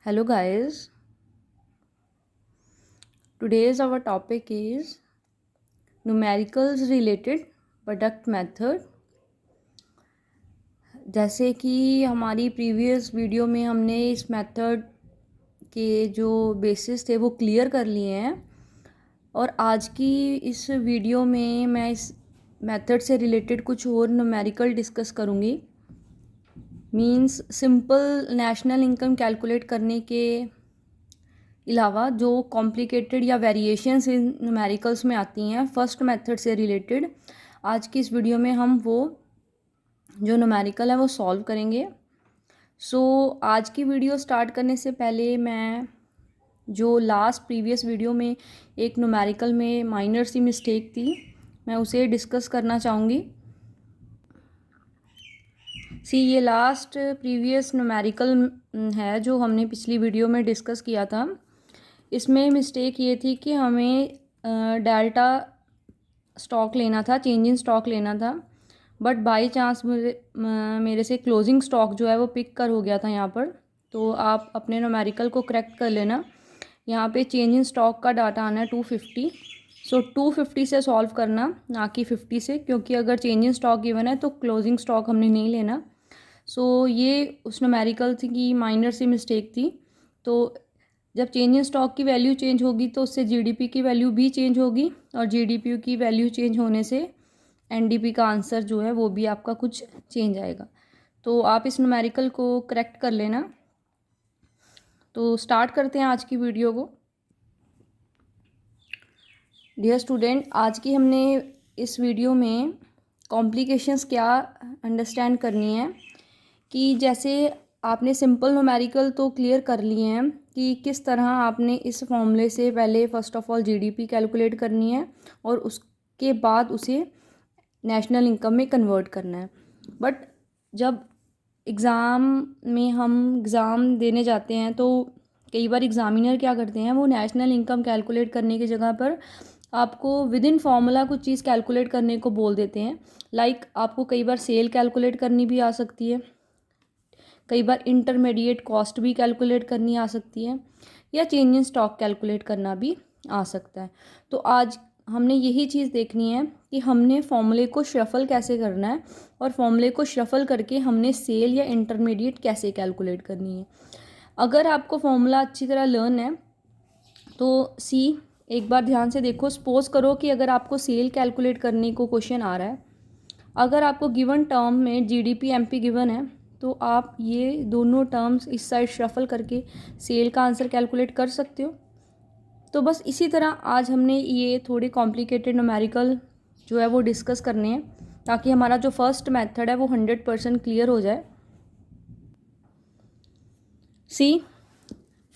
Hello guys, today's our topic is numericals related product method। जैसे कि हमारी previous video में हमने इस मेथड के जो बेसिस थे वो क्लियर कर लिए हैं और आज की इस वीडियो में मैं इस मेथड से रिलेटेड कुछ और न्यूमेरिकल डिस्कस करूँगी। Means simple national income calculate करने के अलावा जो कॉम्प्लिकेटेड या वेरिएशंस इन न्यूमेरिकल्स में आती हैं फर्स्ट मेथड से रिलेटेड, आज की इस वीडियो में हम वो जो न्यूमेरिकल है वो सॉल्व करेंगे। आज की वीडियो स्टार्ट करने से पहले मैं जो लास्ट प्रीवियस वीडियो में एक न्यूमेरिकल में माइनर सी मिस्टेक थी मैं उसे डिस्कस करना चाहूँगी। ये लास्ट प्रीवियस न्यूमेरिकल है जो हमने पिछली वीडियो में डिस्कस किया था। इसमें मिस्टेक ये थी कि हमें डेल्टा स्टॉक लेना था, चेंज इन स्टॉक लेना था, बट बाय चांस मेरे से क्लोजिंग स्टॉक जो है वो पिक कर हो गया था यहाँ पर। तो आप अपने न्यूमेरिकल को करेक्ट कर लेना। यहाँ पे चेंज इन स्टॉक का डाटा आना है 250। 250 से सॉल्व करना, ना कि 50 से, क्योंकि अगर चेंज इन स्टॉक गिवन है तो क्लोजिंग स्टॉक हमने नहीं लेना। ये उस न्यूमेरिकल की माइनर सी मिस्टेक थी। तो जब चेंज इन स्टॉक की वैल्यू चेंज होगी तो उससे जीडीपी की वैल्यू भी चेंज होगी और जीडीपी की वैल्यू चेंज होने से एनडीपी का आंसर जो है वो भी आपका कुछ चेंज आएगा। तो आप इस न्यूमेरिकल को करेक्ट कर लेना। तो स्टार्ट करते हैं आज की वीडियो को। डियर स्टूडेंट, आज की हमने इस वीडियो में कॉम्प्लिकेशंस क्या अंडरस्टैंड करनी है कि जैसे आपने सिंपल न्यूमेरिकल तो क्लियर कर लिए हैं कि किस तरह आपने इस फॉर्मूले से पहले first of all GDP calculate करनी है और उसके बाद उसे नेशनल इनकम में कन्वर्ट करना है। बट जब एग्ज़ाम में हम एग्ज़ाम देने जाते हैं तो कई बार एग्ज़ामिनर क्या करते हैं, वो नेशनल इनकम कैलकुलेट करने की जगह पर आपको विद इन फार्मूला कुछ चीज़ कैलकुलेट करने को बोल देते हैं। लाइक आपको कई बार सेल कैलकुलेट करनी भी आ सकती है, कई बार इंटरमीडिएट कॉस्ट भी कैलकुलेट करनी आ सकती है, या चेंज इन स्टॉक कैलकुलेट करना भी आ सकता है। तो आज हमने यही चीज़ देखनी है कि हमने फॉर्मूले को शफल कैसे करना है और फॉर्मूले को शफल करके हमने सेल या इंटरमीडिएट कैसे कैलकुलेट करनी है। अगर आपको फॉर्मूला अच्छी तरह लर्न है तो एक बार ध्यान से देखो। सपोज करो कि अगर आपको सेल कैलकुलेट करने को क्वेश्चन आ रहा है, अगर आपको गिवन टर्म में जीडीपी एमपी गिवन है तो आप ये दोनों टर्म्स इस साइड शफल करके सेल का आंसर कैलकुलेट कर सकते हो। तो बस इसी तरह आज हमने ये थोड़े कॉम्प्लिकेटेड न्यूमेरिकल जो है वो डिस्कस करने हैं ताकि हमारा जो फर्स्ट मेथड है वो 100% क्लियर हो जाए।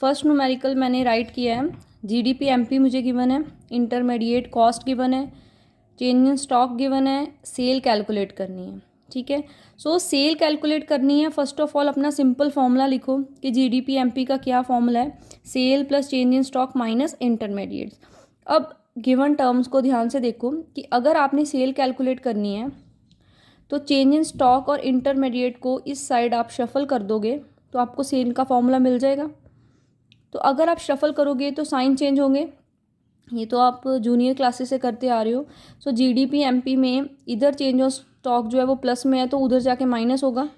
फर्स्ट न्यूमेरिकल मैंने राइट किया है, जीडीपी एमपी मुझे गिवन है, इंटरमीडिएट कॉस्ट गिवन है, चेंज इन स्टॉक गिवन है, सेल कैलकुलेट करनी है। ठीक है, सेल कैलकुलेट करनी है। फर्स्ट ऑफ ऑल अपना सिंपल फॉर्मूला लिखो कि जीडीपी एमपी का क्या फॉर्मूला है, sale plus change in stock minus intermediates. अब गिवन टर्म्स को ध्यान से देखो कि अगर आपने सेल कैलकुलेट करनी है तो चेंज इन स्टॉक और इंटरमीडिएट को इस साइड आप शफल कर दोगे तो आपको सेल का फॉर्मूला मिल जाएगा। तो अगर आप शफल करोगे तो साइन चेंज होंगे, ये तो आप जूनियर क्लासेस से करते आ रहे हो। जीडीपी एमपी में इधर चेंज ऑफ स्टॉक जो है वो प्लस में है तो उधर जाके माइनस होगा।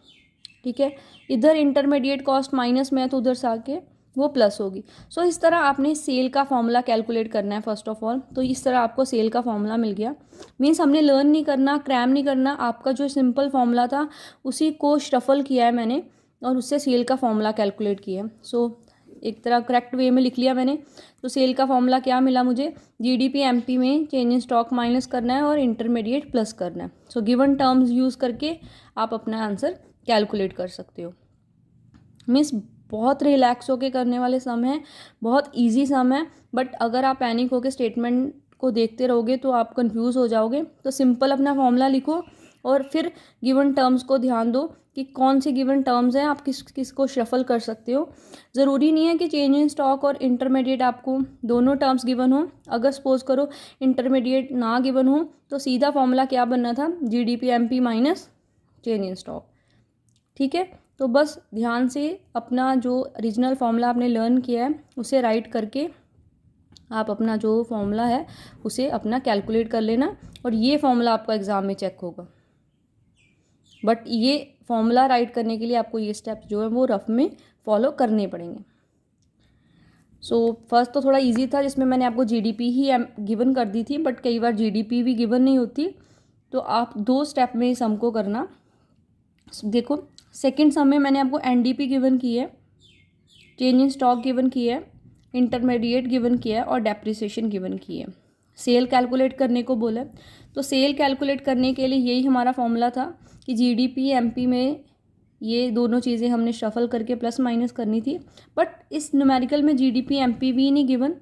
ठीक है, इधर इंटरमीडिएट कॉस्ट माइनस में है तो उधर से आके वो प्लस होगी। इस तरह आपने सेल का फॉर्मूला कैलकुलेट करना है फर्स्ट ऑफ ऑल। तो इस तरह आपको सेल का फॉर्मूला मिल गया। मीन्स हमने लर्न नहीं करना, क्रैम नहीं करना, आपका जो सिंपल फॉर्मूला था उसी को शफल किया है मैंने और उससे सेल का फॉर्मूला कैलकुलेट किया है। एक तरह करेक्ट वे में लिख लिया मैंने। तो सेल का फॉर्मूला क्या मिला मुझे, जीडीपी एमपी में चेंज इन स्टॉक माइनस करना है और इंटरमीडिएट प्लस करना है। गिवन टर्म्स यूज़ करके आप अपना आंसर कैलकुलेट कर सकते हो। मीन्स बहुत रिलैक्स होके करने वाले सम है, बहुत इजी सम है। बट अगर आप पैनिक होके स्टेटमेंट को देखते रहोगे तो आप कंफ्यूज हो जाओगे। तो सिंपल अपना फॉर्मूला लिखो और फिर गिवन टर्म्स को ध्यान दो कि कौन सी गिवन टर्म्स हैं, आप किस को शफल कर सकते हो। ज़रूरी नहीं है कि चेंज इन स्टॉक और इंटरमीडिएट आपको दोनों टर्म्स गिवन हो। अगर सपोज करो इंटरमीडिएट ना गिवन हो तो सीधा फॉर्मूला क्या बनना था, GDP MP minus change in stock. ठीक है, तो बस ध्यान से अपना जो ओरिजिनल फॉर्मूला आपने लर्न किया है उसे राइट करके आप अपना जो फॉर्मूला है उसे अपना कैलकुलेट कर लेना, और ये फॉर्मूला आपका एग्ज़ाम में चेक होगा। बट ये फॉर्मूला राइट करने के लिए आपको ये स्टेप्स जो है वो रफ में फॉलो करने पड़ेंगे। सो फर्स्ट तो थोड़ा इजी था, जिसमें मैंने आपको जीडीपी ही गिवन कर दी थी, बट कई बार जीडीपी भी गिवन नहीं होती, तो आप 2 स्टेप में इस सम को करना। देखो सेकंड सम में मैंने आपको एनडीपी गिवन की है, चेंज इन स्टॉक गिवन की है, इंटरमीडिएट गिवन किया है और डेप्रिसिएशन गिवन की है। सेल कैलकुलेट करने को बोला, तो सेल कैलकुलेट करने के लिए यही हमारा फॉर्मूला था कि जीडीपी एमपी में ये दोनों चीज़ें हमने शफल करके प्लस माइनस करनी थी, बट इस न्यूमेरिकल में जीडीपी एमपी भी नहीं गिवन।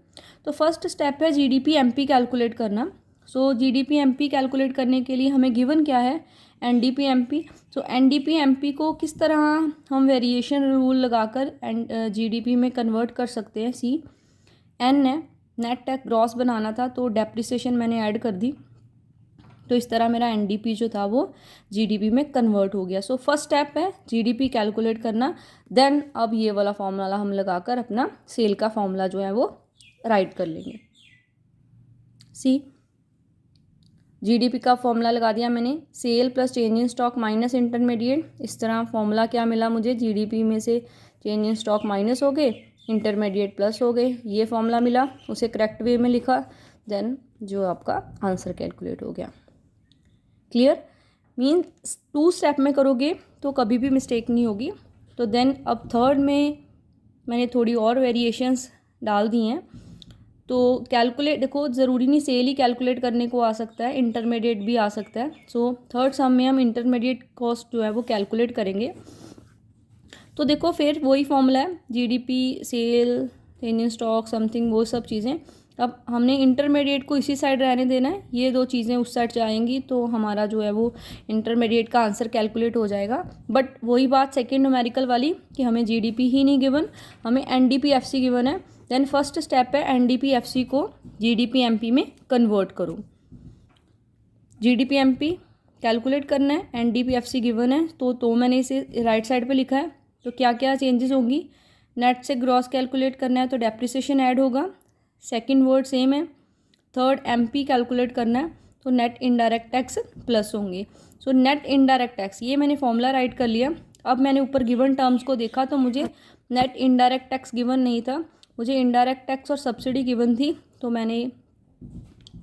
तो फर्स्ट स्टेप है जीडीपी एमपी कैलकुलेट करना। सो जीडीपी एमपी कैलकुलेट करने के लिए हमें गिवन क्या है, एनडीपी एमपी। सो एनडीपी एमपी को किस तरह हम वेरिएशन रूल लगाकर जीडीपी में कन्वर्ट कर सकते हैं। सी एन है, नेट टैक्स ग्रॉस बनाना था, तो डेप्रिसिएशन मैंने ऐड कर दी, तो इस तरह मेरा एनडीपी जो था वो जीडीपी में कन्वर्ट हो गया। सो फर्स्ट स्टेप है जीडीपी कैलकुलेट करना, देन अब ये वाला फॉर्मूला हम लगाकर अपना सेल का फॉर्मूला जो है वो राइट कर लेंगे। सी जीडीपी का फॉर्मूला लगा दिया मैंने, sale plus change in stock minus intermediate. इस तरह फॉर्मूला क्या मिला मुझे, जीडीपी में से चेंज इन स्टॉक माइनस हो गए, इंटरमीडिएट प्लस हो गए, ये फॉर्मूला मिला, उसे करेक्ट वे में लिखा, देन जो आपका आंसर कैलकुलेट हो गया। क्लियर? मीन्स 2 स्टेप में करोगे तो कभी भी मिस्टेक नहीं होगी। तो देन अब थर्ड में मैंने थोड़ी और वेरिएशंस डाल दी हैं। तो कैलकुलेट, देखो ज़रूरी नहीं सेल ही कैलकुलेट करने को आ सकता है, इंटरमीडिएट भी आ सकता है। सो थर्ड सम में हम इंटरमीडिएट कॉस्ट जो है वो कैलकुलेट करेंगे। तो देखो फिर वही फॉर्मूला है, GDP, sale, change in stock, something, वो सब चीज़ें। अब हमने इंटरमीडिएट को इसी साइड रहने देना है, ये 2 चीज़ें उस साइड जाएंगी, तो हमारा जो है वो इंटरमीडिएट का आंसर कैलकुलेट हो जाएगा। बट वही बात सेकेंड न्यूमेरिकल वाली कि हमें जीडीपी ही नहीं गिवन, हमें एनडीपीएफसी गिवन है। देन फर्स्ट स्टेप है एनडीपीएफसी को जीडीपी एमपी में कन्वर्ट करो। जीडीपी एमपी कैलकुलेट करना है, एनडीपीएफसी गिवन है, तो मैंने इसे राइट साइड पे लिखा है। तो क्या क्या चेंजेस होंगी, नेट से ग्रॉस कैलकुलेट करना है तो डेप्रिसिएशन ऐड होगा, सेकंड वर्ड सेम है। थर्ड एमपी कैलकुलेट करना है तो नेट इनडायरेक्ट टैक्स प्लस होंगे। सो नेट इनडायरेक्ट टैक्स, ये मैंने फॉर्मूला राइट कर लिया। अब मैंने ऊपर गिवन टर्म्स को देखा तो मुझे नेट इनडायरेक्ट टैक्स गिवन नहीं था, मुझे इनडायरेक्ट टैक्स और सब्सिडी गिवन थी, तो मैंने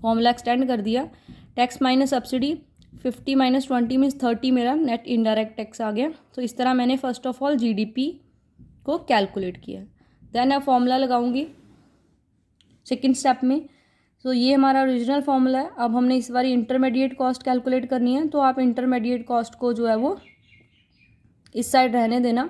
फॉर्मूला एक्सटेंड कर दिया। Tax minus subsidy 50 minus 20 means 30 मेरा नेट इनडायरेक्ट टैक्स आ गया। तो इस तरह मैंने फर्स्ट ऑफ ऑल जीडीपी को कैलकुलेट किया। देन अब फॉर्मूला लगाऊंगी सेकंड स्टेप में। तो ये हमारा ओरिजिनल फॉर्मूला है। अब हमने इस बार इंटरमीडिएट कॉस्ट कैलकुलेट करनी है, तो आप इंटरमीडिएट कॉस्ट को जो है वो इस साइड रहने देना।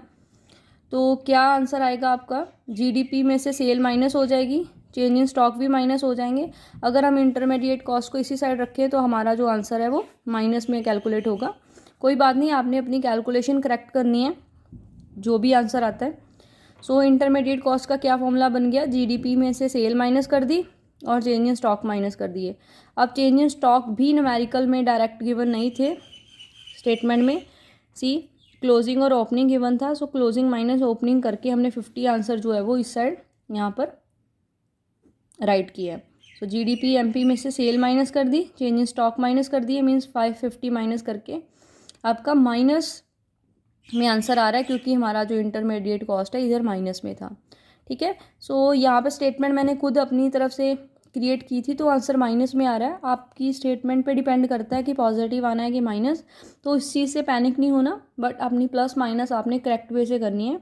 तो क्या आंसर आएगा आपका, जीडीपी में से सेल माइनस हो जाएगी, चेंज इन स्टॉक भी माइनस हो जाएंगे। अगर हम इंटरमीडिएट कॉस्ट को इसी साइड रखें तो हमारा जो आंसर है वो माइनस में कैलकुलेट होगा। कोई बात नहीं, आपने अपनी कैलकुलेशन करेक्ट करनी है जो भी आंसर आता है। सो इंटरमीडिएट कॉस्ट का क्या फॉर्मूला बन गया, जीडीपी में से सेल माइनस कर दी और चेंज इन स्टॉक माइनस कर दिए। अब चेंज इन स्टॉक भी न्यूमेरिकल में डायरेक्ट गिवन नहीं थे स्टेटमेंट में। सी क्लोजिंग और ओपनिंग गिवन था, सो क्लोजिंग माइनस ओपनिंग करके हमने 50 आंसर जो है वो इस साइड यहाँ पर राइट किया है। सो जीडीपी एमपी में से सेल माइनस कर दी, चेंज इन स्टॉक माइनस कर दिए, मीन्स 550 माइनस करके आपका माइनस में आंसर आ रहा है, क्योंकि हमारा जो इंटरमीडिएट कॉस्ट है इधर माइनस में था। ठीक है, सो यहाँ पर स्टेटमेंट मैंने खुद अपनी तरफ से क्रिएट की थी, तो आंसर माइनस में आ रहा है। आपकी स्टेटमेंट पे डिपेंड करता है कि पॉजिटिव आना है कि माइनस, तो इस चीज़ से पैनिक नहीं होना, बट अपनी प्लस माइनस आपने करेक्ट वे से करनी है।